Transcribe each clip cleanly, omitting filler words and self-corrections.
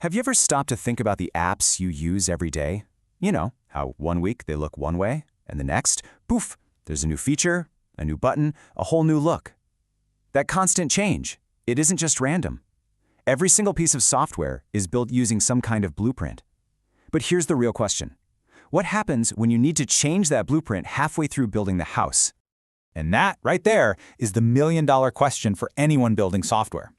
Have you ever stopped to think about the apps you use every day? You know, how one week they look one way, and the next, poof, there's a new feature, a new button, a whole new look. That constant change, it isn't just random. Every single piece of software is built using some kind of blueprint. But here's the real question. What happens when you need to change that blueprint halfway through building the house? And that, right there, is the million-dollar question for anyone building software.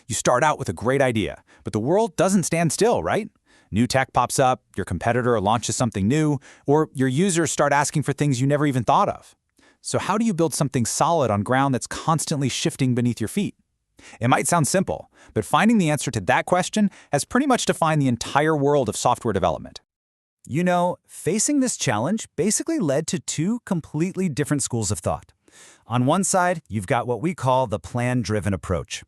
You start out with a great idea, but the world doesn't stand still, right? New tech pops up, your competitor launches something new, or your users start asking for things you never even thought of. So how do you build something solid on ground that's constantly shifting beneath your feet? It might sound simple, but finding the answer to that question has pretty much defined the entire world of software development. You know, facing this challenge basically led to two completely different schools of thought. On one side, you've got what we call the plan-driven approach.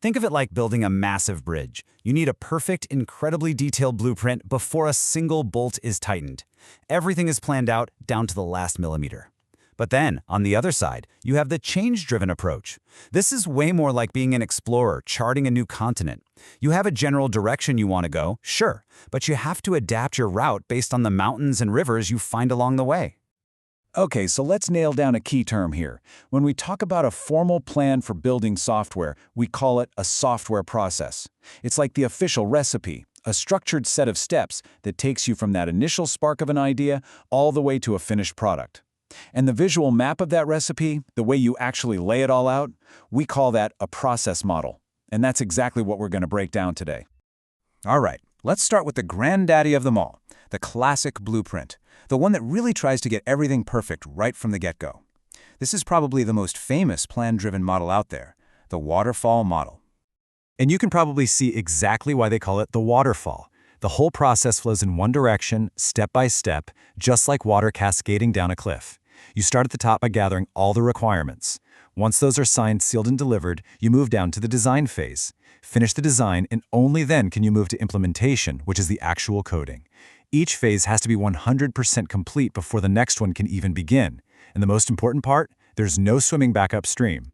Think of it like building a massive bridge. You need a perfect, incredibly detailed blueprint before a single bolt is tightened. Everything is planned out down to the last millimeter. But then, on the other side, you have the change-driven approach. This is way more like being an explorer, charting a new continent. You have a general direction you want to go, sure, but you have to adapt your route based on the mountains and rivers you find along the way. Okay, so let's nail down a key term here. When we talk about a formal plan for building software, we call it a software process. It's like the official recipe, a structured set of steps that takes you from that initial spark of an idea all the way to a finished product. And the visual map of that recipe, the way you actually lay it all out, we call that a process model. And that's exactly what we're going to break down today. All right, let's start with the granddaddy of them all, the classic blueprint, the one that really tries to get everything perfect right from the get-go. This is probably the most famous plan-driven model out there, the waterfall model. And you can probably see exactly why they call it the waterfall. The whole process flows in one direction, step by step, just like water cascading down a cliff. You start at the top by gathering all the requirements. Once those are signed, sealed, and delivered, you move down to the design phase. Finish the design, and only then can you move to implementation, which is the actual coding. Each phase has to be 100% complete before the next one can even begin. And the most important part, there's no swimming back upstream.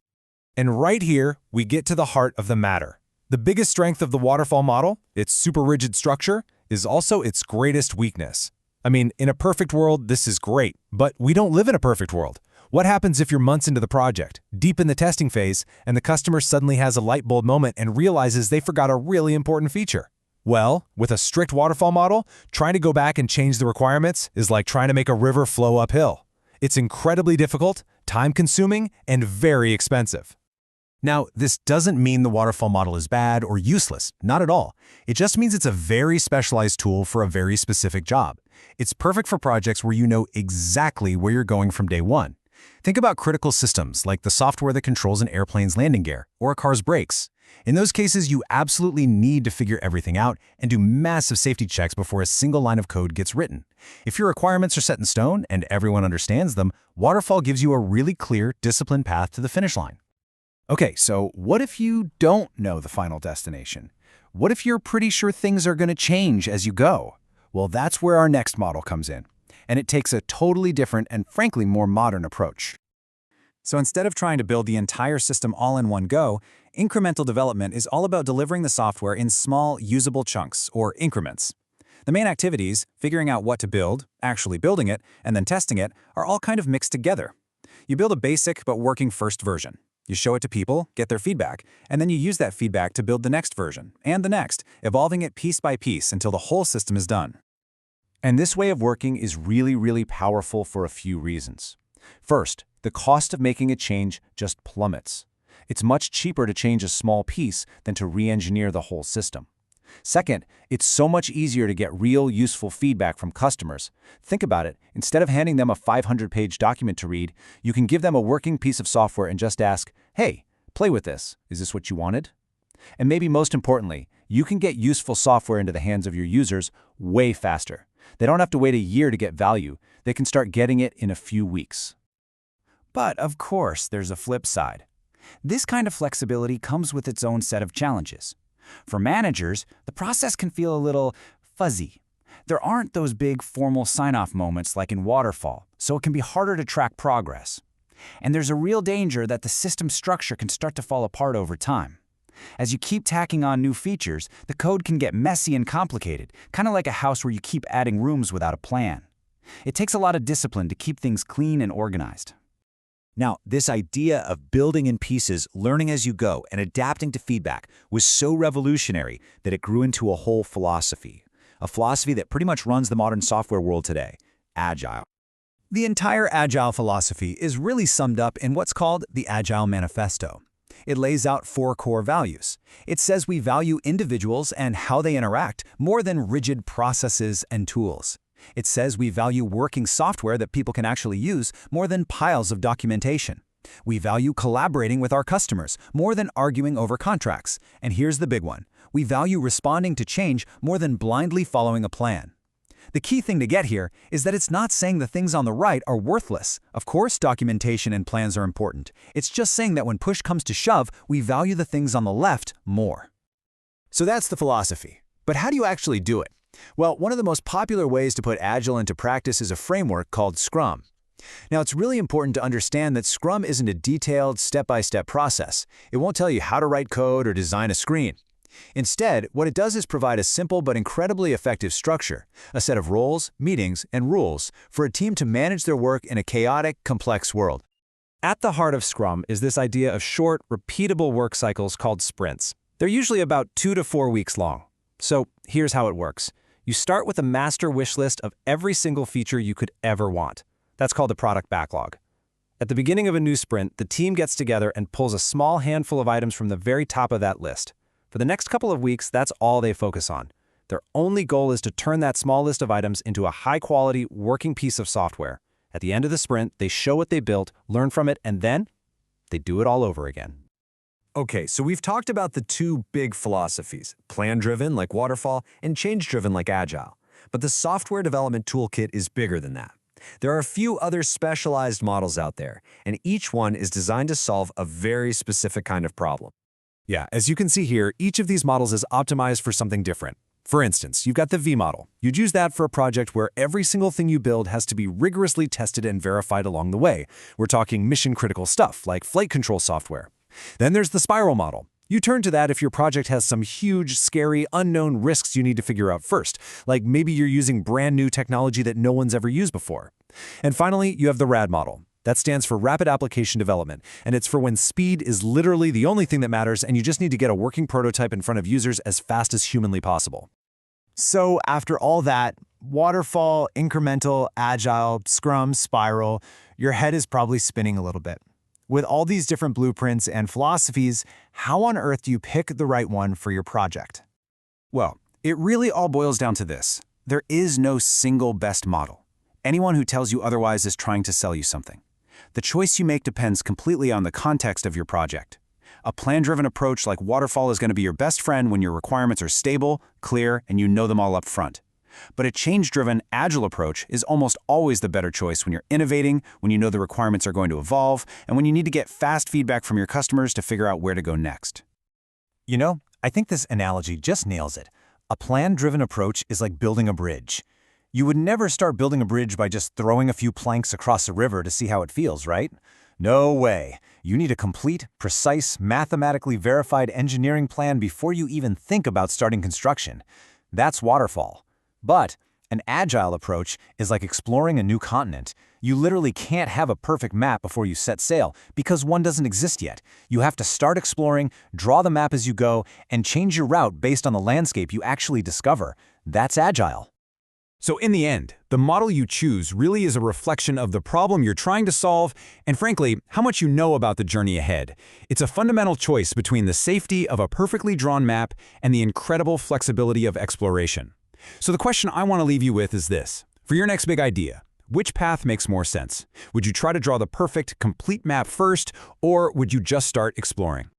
And right here, we get to the heart of the matter. The biggest strength of the waterfall model, its super rigid structure, is also its greatest weakness. I mean, in a perfect world, this is great, but we don't live in a perfect world. What happens if you're months into the project, deep in the testing phase, and the customer suddenly has a light bulb moment and realizes they forgot a really important feature? Well, with a strict waterfall model, trying to go back and change the requirements is like trying to make a river flow uphill. It's incredibly difficult, time-consuming, and very expensive. Now, this doesn't mean the waterfall model is bad or useless, not at all. It just means it's a very specialized tool for a very specific job. It's perfect for projects where you know exactly where you're going from day one. Think about critical systems like the software that controls an airplane's landing gear or a car's brakes. In those cases, you absolutely need to figure everything out and do massive safety checks before a single line of code gets written. If your requirements are set in stone and everyone understands them, waterfall gives you a really clear, disciplined path to the finish line. Okay, so what if you don't know the final destination? What if you're pretty sure things are going to change as you go? Well, that's where our next model comes in, and it takes a totally different and frankly more modern approach. So instead of trying to build the entire system all in one go, incremental development is all about delivering the software in small, usable chunks, or increments. The main activities, figuring out what to build, actually building it, and then testing it, are all kind of mixed together. You build a basic but working first version. You show it to people, get their feedback, and then you use that feedback to build the next version, and the next, evolving it piece by piece until the whole system is done. And this way of working is really powerful for a few reasons. First, the cost of making a change just plummets. It's much cheaper to change a small piece than to re-engineer the whole system. Second, it's so much easier to get real, useful feedback from customers. Think about it. Instead of handing them a 500-page document to read, you can give them a working piece of software and just ask, "Hey, play with this. Is this what you wanted?" And maybe most importantly, you can get useful software into the hands of your users way faster. They don't have to wait a year to get value. They can start getting it in a few weeks. But of course, there's a flip side. This kind of flexibility comes with its own set of challenges. For managers, the process can feel a little fuzzy. There aren't those big formal sign-off moments like in waterfall, so it can be harder to track progress. And there's a real danger that the system structure can start to fall apart over time. As you keep tacking on new features, the code can get messy and complicated, kind of like a house where you keep adding rooms without a plan. It takes a lot of discipline to keep things clean and organized. Now, this idea of building in pieces, learning as you go, and adapting to feedback was so revolutionary that it grew into a whole philosophy. A philosophy that pretty much runs the modern software world today: Agile. The entire Agile philosophy is really summed up in what's called the Agile Manifesto. It lays out 4 core values. It says we value individuals and how they interact more than rigid processes and tools. It says we value working software that people can actually use more than piles of documentation. We value collaborating with our customers more than arguing over contracts. And here's the big one: we value responding to change more than blindly following a plan. The key thing to get here is that it's not saying the things on the right are worthless. Of course, documentation and plans are important. It's just saying that when push comes to shove, we value the things on the left more. So that's the philosophy. But how do you actually do it? Well, one of the most popular ways to put Agile into practice is a framework called Scrum. Now, it's really important to understand that Scrum isn't a detailed, step-by-step process. It won't tell you how to write code or design a screen. Instead, what it does is provide a simple but incredibly effective structure, a set of roles, meetings, and rules for a team to manage their work in a chaotic, complex world. At the heart of Scrum is this idea of short, repeatable work cycles called sprints. They're usually about 2 to 4 weeks long. So here's how it works. You start with a master wish list of every single feature you could ever want. That's called the product backlog. At the beginning of a new sprint, the team gets together and pulls a small handful of items from the very top of that list. For the next couple of weeks, that's all they focus on. Their only goal is to turn that small list of items into a high-quality, working piece of software. At the end of the sprint, they show what they built, learn from it, and then they do it all over again. Okay, so we've talked about the 2 big philosophies, plan-driven like Waterfall and change-driven like Agile. But the software development toolkit is bigger than that. There are a few other specialized models out there, and each one is designed to solve a very specific kind of problem. Yeah, as you can see here, each of these models is optimized for something different. For instance, you've got the V model. You'd use that for a project where every single thing you build has to be rigorously tested and verified along the way. We're talking mission-critical stuff like flight control software. Then there's the spiral model. You turn to that if your project has some huge, scary, unknown risks you need to figure out first, like maybe you're using brand new technology that no one's ever used before. And finally, you have the RAD model. That stands for Rapid Application Development, and it's for when speed is literally the only thing that matters and you just need to get a working prototype in front of users as fast as humanly possible. So after all that, waterfall, incremental, agile, Scrum, spiral, your head is probably spinning a little bit. With all these different blueprints and philosophies, how on earth do you pick the right one for your project? Well, it really all boils down to this. There is no single best model. Anyone who tells you otherwise is trying to sell you something. The choice you make depends completely on the context of your project. A plan-driven approach like Waterfall is going to be your best friend when your requirements are stable, clear, and you know them all up front. But a change-driven, agile approach is almost always the better choice when you're innovating, when you know the requirements are going to evolve, and when you need to get fast feedback from your customers to figure out where to go next. You know, I think this analogy just nails it. A plan-driven approach is like building a bridge. You would never start building a bridge by just throwing a few planks across a river to see how it feels, right? No way. You need a complete, precise, mathematically verified engineering plan before you even think about starting construction. That's Waterfall. But an agile approach is like exploring a new continent. You literally can't have a perfect map before you set sail because one doesn't exist yet. You have to start exploring, draw the map as you go, and change your route based on the landscape you actually discover. That's agile. So in the end, the model you choose really is a reflection of the problem you're trying to solve and, frankly, how much you know about the journey ahead. It's a fundamental choice between the safety of a perfectly drawn map and the incredible flexibility of exploration. So the question I want to leave you with is this. For your next big idea, which path makes more sense? Would you try to draw the perfect, complete map first, or would you just start exploring?